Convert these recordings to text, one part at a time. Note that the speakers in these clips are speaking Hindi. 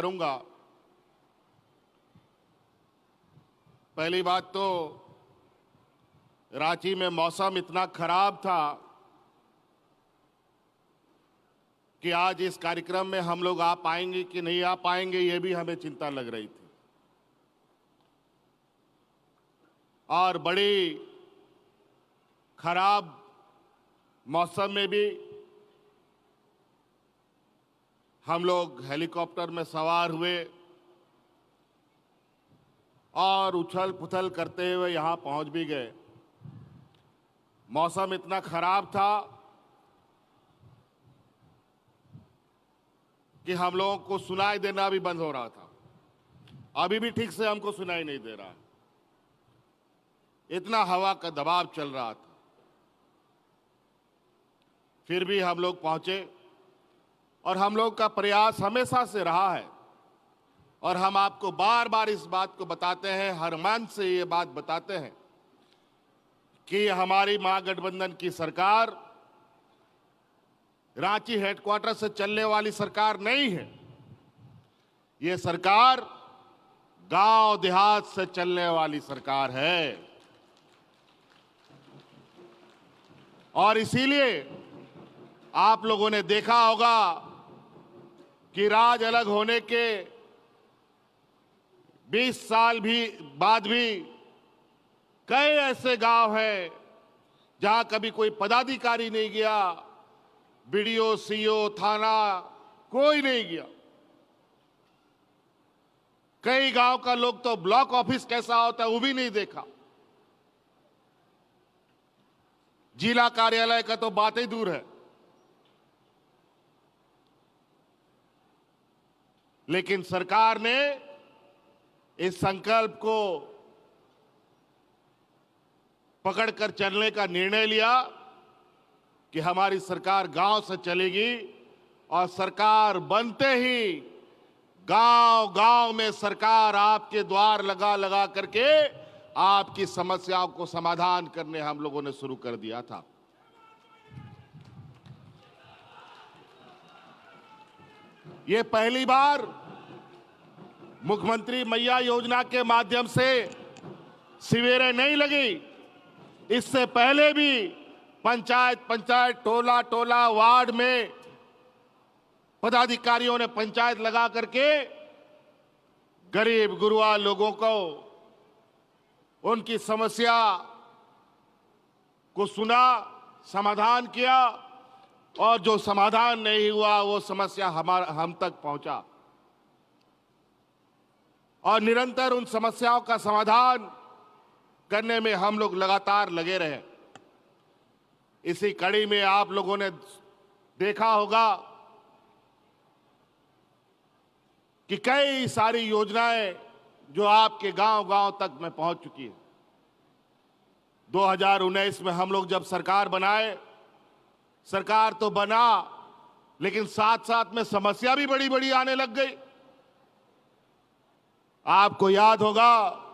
करूंगा। पहली बात तो रांची में मौसम इतना खराब था कि आज इस कार्यक्रम में हम लोग आ पाएंगे कि नहीं आ पाएंगे, ये भी हमें चिंता लग रही थी। और बड़ी खराब मौसम में भी हम लोग हेलीकॉप्टर में सवार हुए और उछल पुछल करते हुए यहां पहुंच भी गए। मौसम इतना खराब था कि हम लोगों को सुनाई देना भी बंद हो रहा था। अभी भी ठीक से हमको सुनाई नहीं दे रहा, इतना हवा का दबाव चल रहा था। फिर भी हम लोग पहुंचे और हम लोग का प्रयास हमेशा से रहा है और हम आपको बार बार इस बात को बताते हैं, हर मंच से ये बात बताते हैं कि हमारी महागठबंधन की सरकार रांची हेडक्वार्टर से चलने वाली सरकार नहीं है। ये सरकार गांव देहात से चलने वाली सरकार है। और इसीलिए आप लोगों ने देखा होगा कि राज अलग होने के 20 साल भी बाद भी कई ऐसे गांव हैं जहां कभी कोई पदाधिकारी नहीं गया, बीडीओ, सीओ, थाना कोई नहीं गया। कई गांव का लोग तो ब्लॉक ऑफिस कैसा होता है वो भी नहीं देखा। जिला कार्यालय का तो बात ही दूर है। लेकिन सरकार ने इस संकल्प को पकड़कर चलने का निर्णय लिया कि हमारी सरकार गांव से चलेगी और सरकार बनते ही गांव गांव में सरकार आपके द्वार लगा लगा करके आपकी समस्याओं को समाधान करने हम लोगों ने शुरू कर दिया था। ये पहली बार मुख्यमंत्री मैया योजना के माध्यम से शिविरें नहीं लगी। इससे पहले भी पंचायत पंचायत, टोला टोला, वार्ड में पदाधिकारियों ने पंचायत लगा करके गरीब गुरुआ लोगों को उनकी समस्या को सुना, समाधान किया और जो समाधान नहीं हुआ वो समस्या हम तक पहुंचा और निरंतर उन समस्याओं का समाधान करने में हम लोग लगातार लगे रहे। इसी कड़ी में आप लोगों ने देखा होगा कि कई सारी योजनाएं जो आपके गांव गांव तक में पहुंच चुकी है। 2019 में हम लोग जब सरकार बनाए, सरकार तो बना लेकिन साथ साथ में समस्या भी बड़ी बड़ी आने लग गई। आपको याद होगा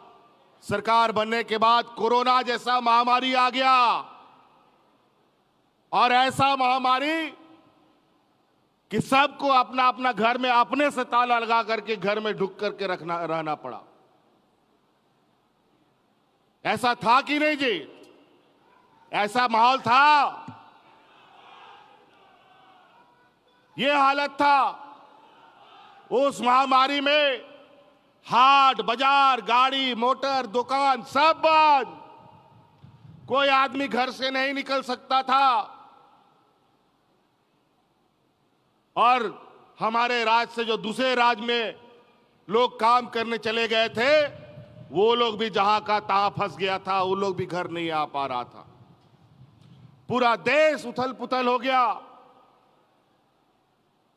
सरकार बनने के बाद कोरोना जैसा महामारी आ गया और ऐसा महामारी कि सबको अपना अपना घर में अपने से ताला लगा करके घर में ढुक करके रहना पड़ा। ऐसा था कि नहीं जी? ऐसा माहौल था, ये हालत था। उस महामारी में हाट बाजार, गाड़ी मोटर, दुकान सब बंद, कोई आदमी घर से नहीं निकल सकता था और हमारे राज्य से जो दूसरे राज्य में लोग काम करने चले गए थे वो लोग भी जहां का तहां फंस गया था, वो लोग भी घर नहीं आ पा रहा था। पूरा देश उथल पुथल हो गया।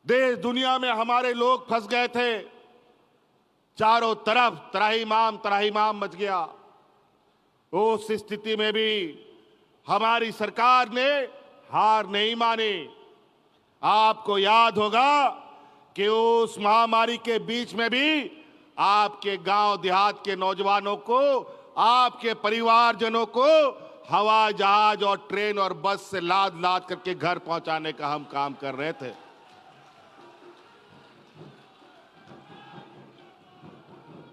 देश दुनिया में हमारे लोग फंस गए थे। चारों तरफ त्राहिमाम मच गया। उस स्थिति में भी हमारी सरकार ने हार नहीं मानी। आपको याद होगा कि उस महामारी के बीच में भी आपके गांव देहात के नौजवानों को, आपके परिवारजनों को हवाई जहाज और ट्रेन और बस से लाद लाद करके घर पहुंचाने का हम काम कर रहे थे।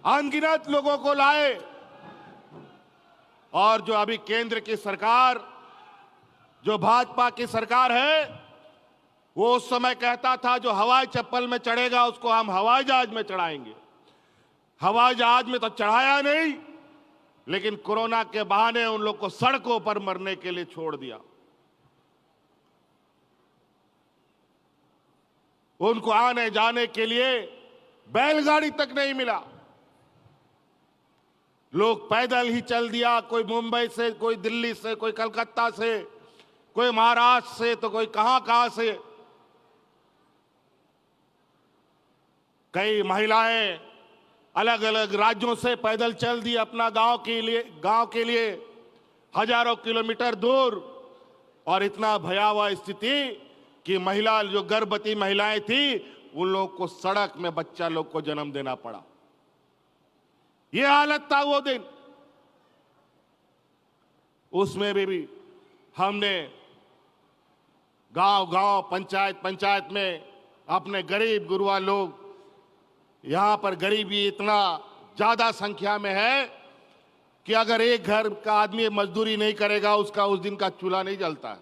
अनगिनत लोगों को लाए। और जो अभी केंद्र की सरकार, जो भाजपा की सरकार है, वो उस समय कहता था जो हवाई चप्पल में चढ़ेगा उसको हम हवाई जहाज में चढ़ाएंगे। हवाई जहाज में तो चढ़ाया नहीं, लेकिन कोरोना के बहाने उन लोग को सड़कों पर मरने के लिए छोड़ दिया। उनको आने जाने के लिए बैलगाड़ी तक नहीं मिला। लोग पैदल ही चल दिया, कोई मुंबई से, कोई दिल्ली से, कोई कलकत्ता से, कोई महाराष्ट्र से, तो कोई कहां से। कई महिलाएं अलग अलग राज्यों से पैदल चल दी अपना गांव के लिए हजारों किलोमीटर दूर। और इतना भयावह स्थिति कि महिला, जो गर्भवती महिलाएं थी, उन लोगों को सड़क में बच्चा लोग को जन्म देना पड़ा। यह हालत था वो दिन। उसमें भी हमने गांव-गांव, पंचायत में अपने गरीब गुरुआ लोग, यहां पर गरीबी इतना ज्यादा संख्या में है कि अगर एक घर का आदमी मजदूरी नहीं करेगा, उसका उस दिन का चूल्हा नहीं जलता है।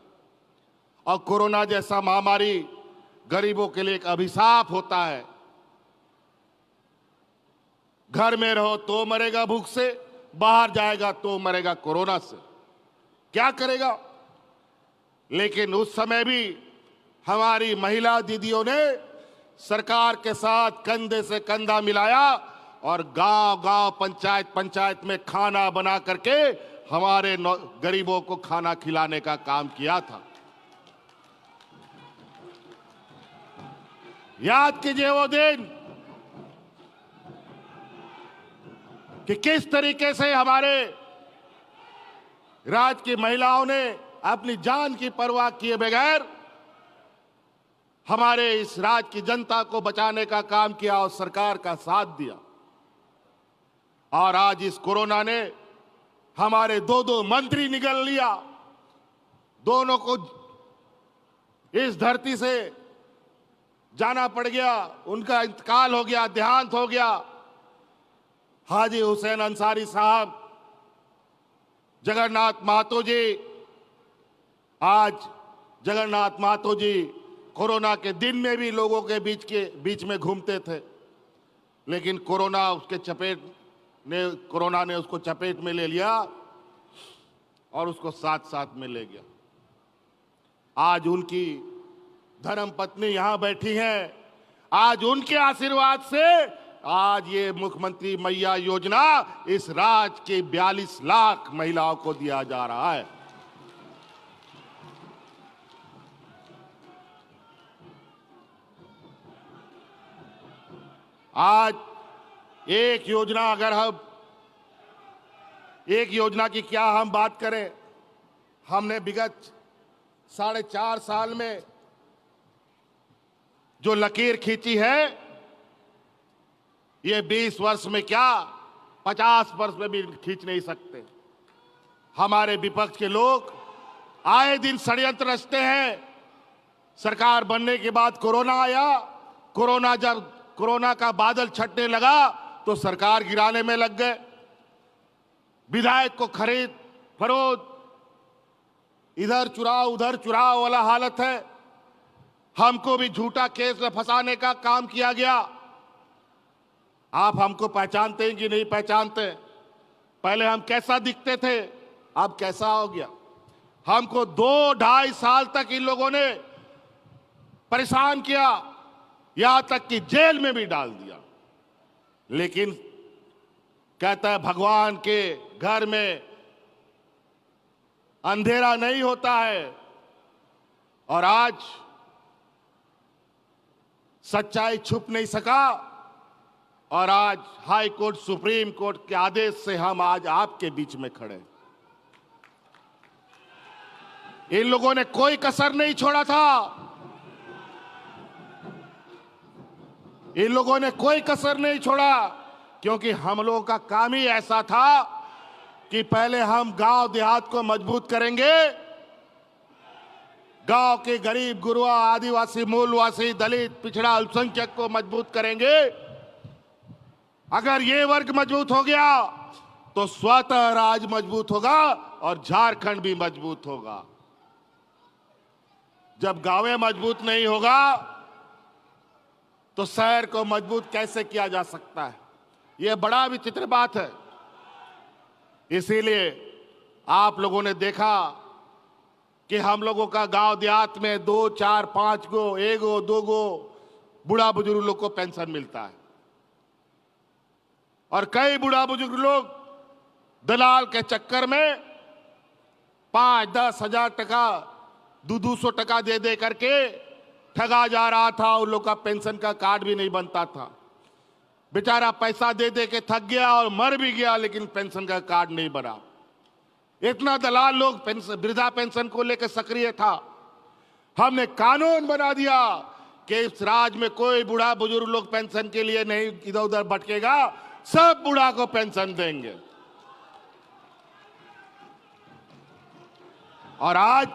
और कोरोना जैसा महामारी गरीबों के लिए एक अभिशाप होता है। घर में रहो तो मरेगा भूख से, बाहर जाएगा तो मरेगा कोरोना से। क्या करेगा? लेकिन उस समय भी हमारी महिला दीदियों ने सरकार के साथ कंधे से कंधा मिलाया और गांव-गांव, पंचायत में खाना बना करके हमारे गरीबों को खाना खिलाने का काम किया था। याद कीजिए वो दिन कि किस तरीके से हमारे राज्य की महिलाओं ने अपनी जान की परवाह किए बगैर हमारे इस राज्य की जनता को बचाने का काम किया और सरकार का साथ दिया। और आज इस कोरोना ने हमारे दो मंत्री निगल लिया। दोनों को इस धरती से जाना पड़ गया, उनका इंतकाल हो गया, देहांत हो गया। हाजी हुसैन अंसारी साहब, जगन्नाथ महतो जी। आज जगन्नाथ महतो जी कोरोना के दिन में भी लोगों के बीच में घूमते थे, लेकिन कोरोना ने उसको चपेट में ले लिया और उसको साथ में ले गया। आज उनकी धर्मपत्नी यहां बैठी हैं। आज उनके आशीर्वाद से आज ये मुख्यमंत्री मैया योजना इस राज्य के 42 लाख महिलाओं को दिया जा रहा है। आज एक योजना की क्या हम बात करें, हमने विगत 4.5 साल में जो लकीर खींची है, ये 20 वर्ष में क्या 50 वर्ष में भी खींच नहीं सकते। हमारे विपक्ष के लोग आए दिन षड्यंत्र रचते हैं। सरकार बनने के बाद कोरोना आया, जब कोरोना का बादल छटने लगा तो सरकार गिराने में लग गए। विधायक को खरीद फरोख्त, इधर चुराव उधर चुराव वाला हालत है। हमको भी झूठा केस में फंसाने का काम किया गया। आप हमको पहचानते हैं कि नहीं पहचानते? पहले हम कैसा दिखते थे, अब कैसा हो गया? हमको 2-2.5 साल तक इन लोगों ने परेशान किया, यहां तक कि जेल में भी डाल दिया। लेकिन कहता है भगवान के घर में अंधेरा नहीं होता है। और आज सच्चाई छुप नहीं सका और आज हाई कोर्ट, सुप्रीम कोर्ट के आदेश से हम आज आपके बीच में खड़े। इन लोगों ने कोई कसर नहीं छोड़ा था। इन लोगों ने कोई कसर नहीं छोड़ा, क्योंकि हम लोगों का काम ही ऐसा था कि पहले हम गांव देहात को मजबूत करेंगे, गांव के गरीब गुरुआ, आदिवासी, मूलवासी, दलित, पिछड़ा, अल्पसंख्यक को मजबूत करेंगे। अगर ये वर्ग मजबूत हो गया तो स्वतः राज्य मजबूत होगा और झारखंड भी मजबूत होगा। जब गांवें मजबूत नहीं होगा तो शहर को मजबूत कैसे किया जा सकता है? यह बड़ा विचित्र बात है। इसीलिए आप लोगों ने देखा कि हम लोगों का गांव देहात में 2, 4, 5 गो, 1 गो, 2 गो बूढ़ा बुजुर्ग लोग को पेंशन मिलता है और कई बूढ़ा बुजुर्ग लोग दलाल के चक्कर में 5-10 हजार टका 200 टका दे दे करके ठगा जा रहा था। उन लोग का पेंशन का कार्ड भी नहीं बनता था। बेचारा पैसा दे दे के थक गया और मर भी गया, लेकिन पेंशन का कार्ड नहीं बना। इतना दलाल लोग वृद्धा पेंशन को लेकर सक्रिय था। हमने कानून बना दिया कि इस राज्य में कोई बूढ़ा बुजुर्ग लोग पेंशन के लिए नहीं इधर उधर भटकेगा, सब बूढ़ा को पेंशन देंगे। और आज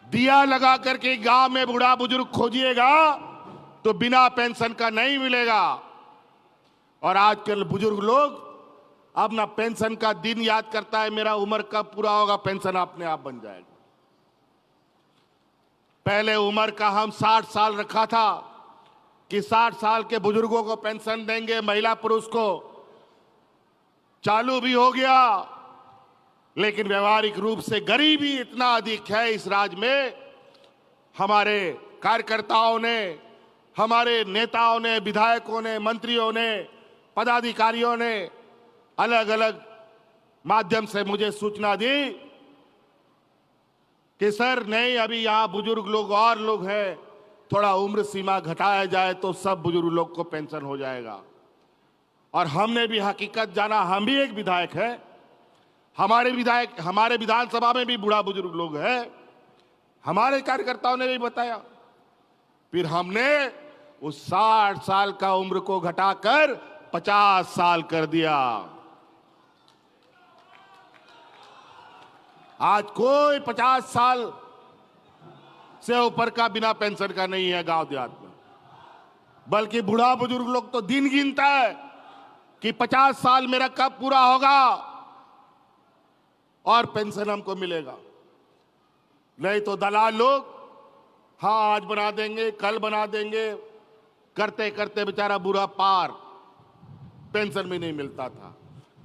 दिया लगा करके गांव में बूढ़ा बुजुर्ग खोजिएगा तो बिना पेंशन का नहीं मिलेगा। और आजकल बुजुर्ग लोग अब ना पेंशन का दिन याद करता है, मेरा उम्र कब पूरा होगा, पेंशन अपने आप बन जाएगा। पहले उम्र का हम 60 साल रखा था कि 60 साल के बुजुर्गों को पेंशन देंगे, महिला पुरुष को। चालू भी हो गया, लेकिन व्यवहारिक रूप से गरीबी इतना अधिक है इस राज्य में। हमारे कार्यकर्ताओं ने, हमारे नेताओं ने, विधायकों ने, मंत्रियों ने, पदाधिकारियों ने अलग अलग माध्यम से मुझे सूचना दी कि सर नहीं, अभी यहां बुजुर्ग लोग और लोग हैं, थोड़ा उम्र सीमा घटाया जाए तो सब बुजुर्ग लोग को पेंशन हो जाएगा। और हमने भी हकीकत जाना। हम भी एक विधायक है, हमारे विधानसभा में भी बूढ़ा बुजुर्ग लोग हैं, हमारे कार्यकर्ताओं ने भी बताया। फिर हमने उस 60 साल का उम्र को घटाकर 50 साल कर दिया। आज कोई 50 साल से ऊपर का बिना पेंशन का नहीं है गांव देहात में, बल्कि बूढ़ा बुजुर्ग लोग तो दिन गिनता है कि 50 साल मेरा कब पूरा होगा और पेंशन हमको मिलेगा। नहीं तो दलाल लोग हाँ आज बना देंगे, कल बना देंगे, करते करते बेचारा बुरा पार, पेंशन भी नहीं मिलता था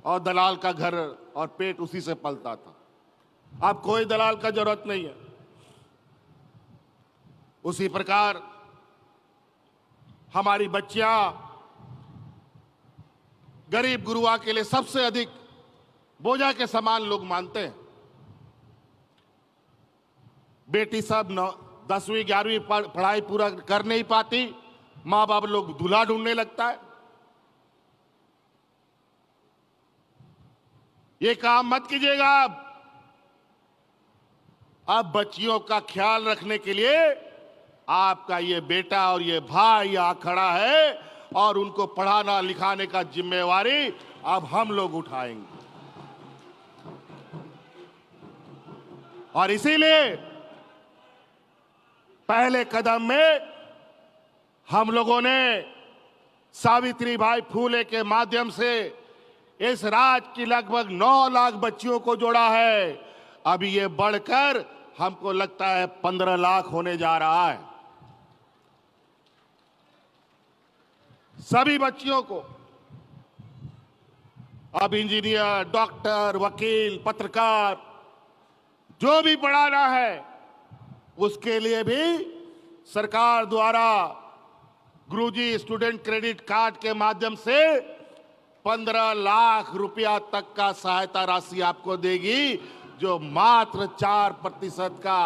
और दलाल का घर और पेट उसी से पलता था। अब कोई दलाल का जरूरत नहीं है। उसी प्रकार हमारी बच्चियां गरीब गुरुआ के लिए सबसे अधिक बोझा के समान लोग मानते हैं। बेटी सब 10वीं 11वीं पढ़ाई पूरा कर नहीं पाती, माँ बाप लोग दूल्हा ढूंढने लगता है। ये काम मत कीजिएगा। अब बच्चियों का ख्याल रखने के लिए आपका ये बेटा और ये भाई यहां खड़ा है और उनको पढ़ाना लिखाने का जिम्मेवारी अब हम लोग उठाएंगे। और इसीलिए पहले कदम में हम लोगों ने सावित्रीबाई फूले के माध्यम से इस राज्य की लगभग 9 लाख बच्चियों को जोड़ा है। अभी ये बढ़कर हमको लगता है 15 लाख होने जा रहा है। सभी बच्चियों को अब इंजीनियर, डॉक्टर, वकील, पत्रकार जो भी पढ़ाना है उसके लिए भी सरकार द्वारा गुरुजी स्टूडेंट क्रेडिट कार्ड के माध्यम से 15 लाख रुपया तक का सहायता राशि आपको देगी, जो मात्र 4% का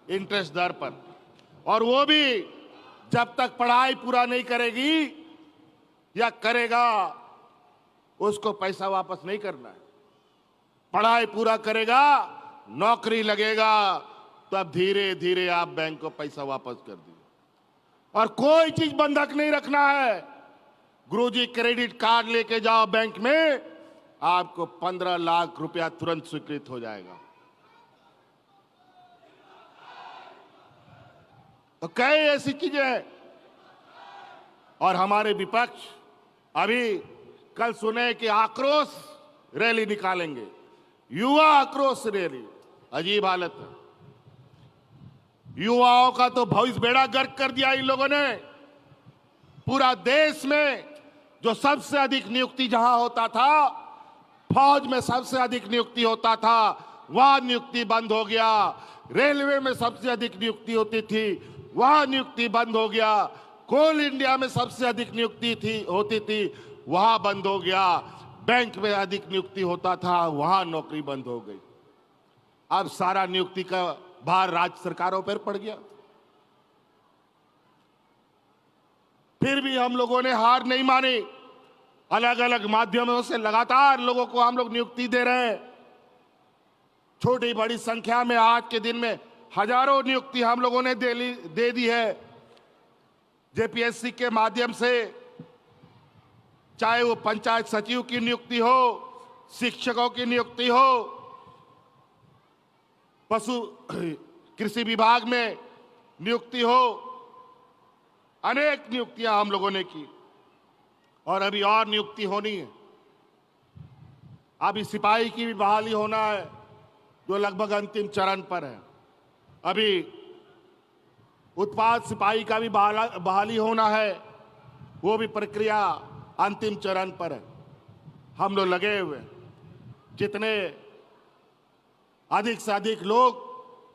इंटरेस्ट दर पर। और वो भी जब तक पढ़ाई पूरा नहीं करेगी या करेगा उसको पैसा वापस नहीं करना है। पढ़ाई पूरा करेगा, नौकरी लगेगा, तब धीरे धीरे आप बैंक को पैसा वापस कर दीजिए। और कोई चीज बंधक नहीं रखना है। गुरुजी क्रेडिट कार्ड लेके जाओ बैंक में, आपको 15 लाख रुपया तुरंत स्वीकृत हो जाएगा। तो कई ऐसी चीजें हैं। और हमारे विपक्ष अभी कल सुने कि आक्रोश रैली निकालेंगे, युवा आक्रोश रैली। अजीब हालत है। युवाओं का तो भविष्य बेड़ा गर्क कर दिया इन लोगों ने। पूरा देश में जो सबसे अधिक नियुक्ति जहां होता था, फौज में सबसे अधिक नियुक्ति होता था, वहां नियुक्ति बंद हो गया। रेलवे में सबसे अधिक नियुक्ति होती थी, वहां नियुक्ति बंद हो गया। कोल इंडिया में सबसे अधिक नियुक्ति होती थी, वहां बंद हो गया। बैंक में अधिक नियुक्ति होता था, वहां नौकरी बंद हो गई। अब सारा नियुक्ति का भार राज्य सरकारों पर पड़ गया। फिर भी हम लोगों ने हार नहीं मानी। अलग अलग माध्यमों से लगातार लोगों को हम लोग नियुक्ति दे रहे हैं। छोटी बड़ी संख्या में आज के दिन में हजारों नियुक्ति हम लोगों ने दे दी है जेपीएससी के माध्यम से। चाहे वो पंचायत सचिव की नियुक्ति हो, शिक्षकों की नियुक्ति हो, पशु कृषि विभाग में नियुक्ति हो, अनेक नियुक्तियां हम लोगों ने की और अभी और नियुक्ति होनी है। अभी सिपाही की भी बहाली होना है, जो लगभग अंतिम चरण पर है। अभी उत्पाद सिपाही का भी बहाली होना है, वो भी प्रक्रिया अंतिम चरण पर है। हम लोग लगे हुए, जितने अधिक से अधिक लोग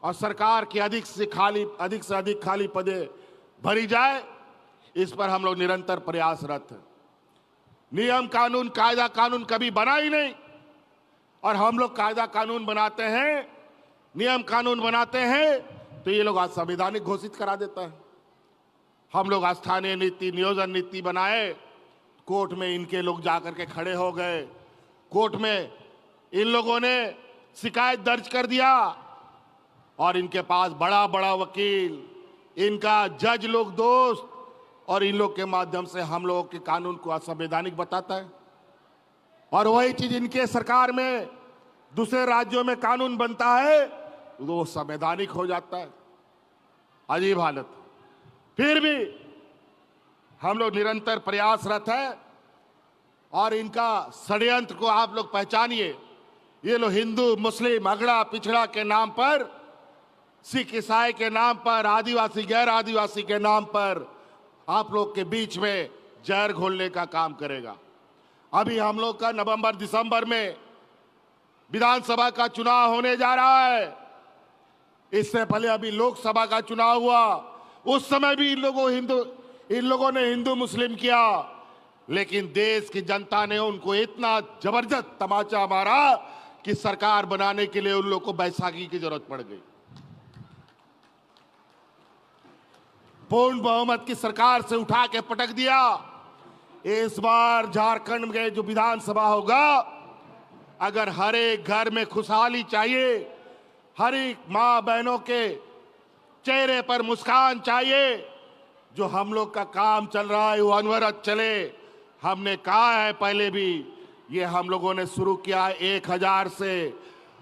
और सरकार की अधिक से अधिक खाली पदे भरी जाए, इस पर हम लोग निरंतर प्रयासरत हैं। नियम कानून कायदा कानून कभी बना ही नहीं, और हम लोग कायदा कानून बनाते हैं, नियम कानून बनाते हैं तो ये लोग असंवैधानिक घोषित करा देता है। हम लोग स्थानीय नीति नियोजन नीति बनाए, कोर्ट में इनके लोग जाकर के खड़े हो गए। कोर्ट में इन लोगों ने शिकायत दर्ज कर दिया और इनके पास बड़ा बड़ा वकील, इनका जज लोग दोस्त, और इन लोग के माध्यम से हम लोगों के कानून को असंवैधानिक बताता है। और वही चीज इनके सरकार में दूसरे राज्यों में कानून बनता है तो वो संवैधानिक हो जाता है। अजीब हालत। फिर भी हम लोग निरंतर प्रयासरत है और इनका षड्यंत्र को आप लोग पहचानिए। ये लोग हिंदू मुस्लिम अगड़ा पिछड़ा के नाम पर, सिख ईसाई के नाम पर, आदिवासी गैर आदिवासी के नाम पर आप लोग के बीच में जहर घोलने का काम करेगा। अभी हम लोग का नवंबर दिसंबर में विधानसभा का चुनाव होने जा रहा है। इससे पहले अभी लोकसभा का चुनाव हुआ, उस समय भी इन लोगों ने हिंदू मुस्लिम किया, लेकिन देश की जनता ने उनको इतना जबरदस्त तमाचा मारा कि सरकार बनाने के लिए उन लोगों को बैसाखी की जरूरत पड़ गई। पूर्ण बहुमत की सरकार से उठा के पटक दिया। इस बार झारखंड में जो विधानसभा होगा, अगर हर एक घर में खुशहाली चाहिए, हर एक मां बहनों के चेहरे पर मुस्कान चाहिए, जो हम लोग का काम चल रहा है वो अनवरत चले। हमने कहा है पहले भी, ये हम लोगों ने शुरू किया है 1000 से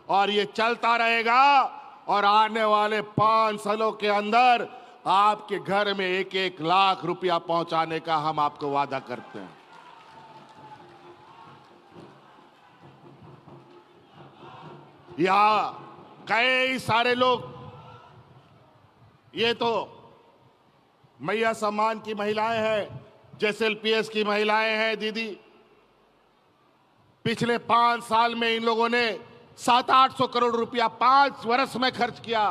और ये चलता रहेगा। और आने वाले 5 सालों के अंदर आपके घर में 1-1 लाख रुपया पहुंचाने का हम आपको वादा करते हैं। यहां कई सारे लोग, ये तो मैया सम्मान की महिलाएं हैं, जेएसएलपीएस की महिलाएं हैं दीदी। पिछले 5 साल में इन लोगों ने 700-800 करोड़ रुपया 5 वर्ष में खर्च किया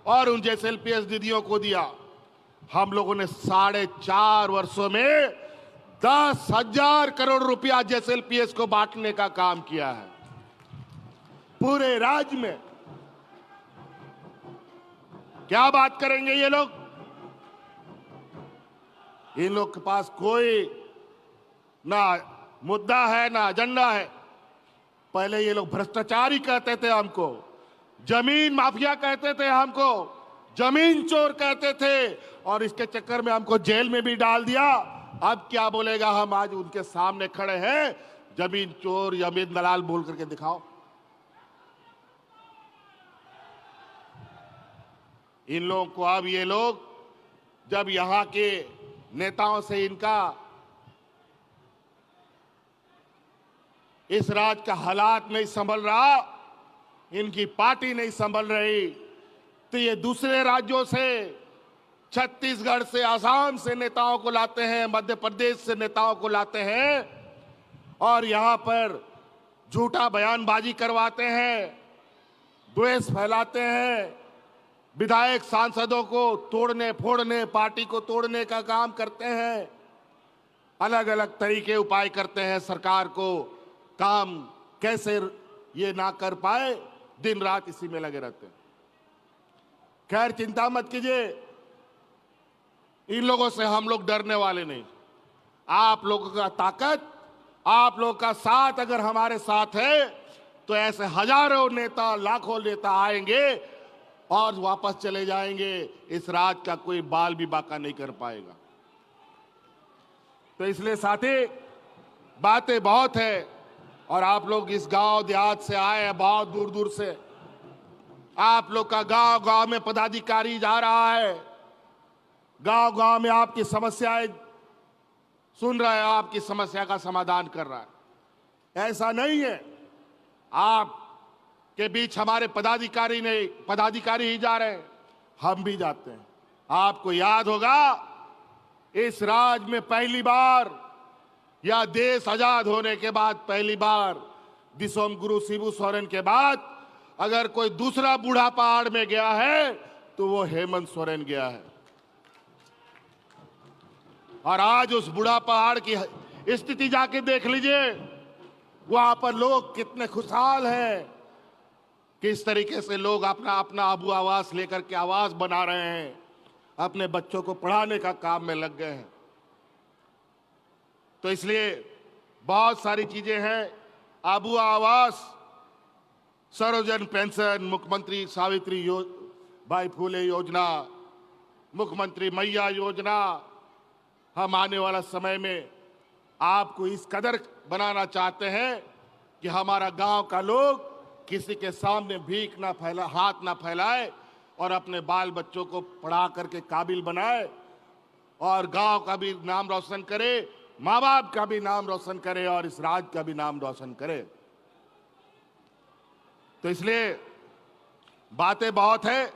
और उन जेएसएलपीएस दीदियों को दिया। हम लोगों ने 4.5 वर्षों में 10,000 करोड़ रुपया जेएसएलपीएस को बांटने का काम किया है पूरे राज्य में। क्या बात करेंगे ये लोग? इन लोग के पास कोई ना मुद्दा है ना एजेंडा है। पहले ये लोग भ्रष्टाचारी कहते थे हमको, जमीन माफिया कहते थे हमको, जमीन चोर कहते थे, और इसके चक्कर में हमको जेल में भी डाल दिया। अब क्या बोलेगा? हम आज उनके सामने खड़े हैं, जमीन चोर जमीन दलाल बोल करके दिखाओ। इन लोगों को अब ये लोग जब यहाँ के नेताओं से इनका इस राज्य का हालात नहीं संभल रहा, इनकी पार्टी नहीं संभल रही, तो ये दूसरे राज्यों से, छत्तीसगढ़ से, आसाम से नेताओं को लाते हैं, मध्य प्रदेश से नेताओं को लाते हैं और यहां पर झूठा बयानबाजी करवाते हैं, द्वेष फैलाते हैं, विधायक सांसदों को तोड़ने फोड़ने, पार्टी को तोड़ने का काम करते हैं, अलग अलग तरीके उपाय करते हैं सरकार को काम कैसे ये ना कर पाए, दिन रात इसी में लगे रहते हैं। खैर चिंता मत कीजिए, इन लोगों से हम लोग डरने वाले नहीं। आप लोगों का ताकत, आप लोगों का साथ अगर हमारे साथ है तो ऐसे हजारों नेता, लाखों नेता आएंगे और वापस चले जाएंगे। इस राज्य का कोई बाल भी बाका नहीं कर पाएगा। तो इसलिए साथी, बातें बहुत है और आप लोग इस गांव देहात से आए हैं, बहुत दूर दूर से। आप लोग का गांव गांव में पदाधिकारी जा रहा है, गांव गांव में आपकी समस्याएं सुन रहा है, आपकी समस्या का समाधान कर रहा है। ऐसा नहीं है आप के बीच हमारे पदाधिकारी ही जा रहे हैं, हम भी जाते हैं। आपको याद होगा, इस राज्य में पहली बार या देश आजाद होने के बाद पहली बार दिसोम गुरु शिबू सोरेन के बाद अगर कोई दूसरा बूढ़ा पहाड़ में गया है तो वो हेमंत सोरेन गया है। और आज उस बूढ़ा पहाड़ की स्थिति जाके देख लीजिए, वहां पर लोग कितने खुशहाल हैं, किस तरीके से लोग अपना अपना आबू आवास लेकर के आवास बना रहे हैं, अपने बच्चों को पढ़ाने का काम में लग गए हैं। तो इसलिए बहुत सारी चीजें हैं, आबू आवास, सर्वजन पेंशन, मुख्यमंत्री सावित्री बाई फूले योजना, मुख्यमंत्री मैया योजना, हम आने वाला समय में आपको इस कदर बनाना चाहते हैं कि हमारा गांव का लोग किसी के सामने भीख ना फैला, हाथ ना फैलाए और अपने बाल बच्चों को पढ़ा करके काबिल बनाए और गांव का भी नाम रोशन करे, माँ बाप का भी नाम रोशन करे और इस राज्य का भी नाम रोशन करे। तो इसलिए बातें बहुत है,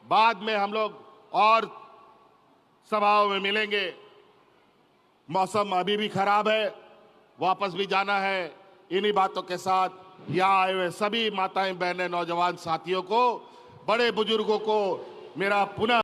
बाद में हम लोग और सभाओं में मिलेंगे। मौसम अभी भी खराब है, वापस भी जाना है। इन्हीं बातों के साथ यहाँ आए हुए सभी माताएं, बहनें, नौजवान साथियों को, बड़े बुजुर्गों को मेरा पुनः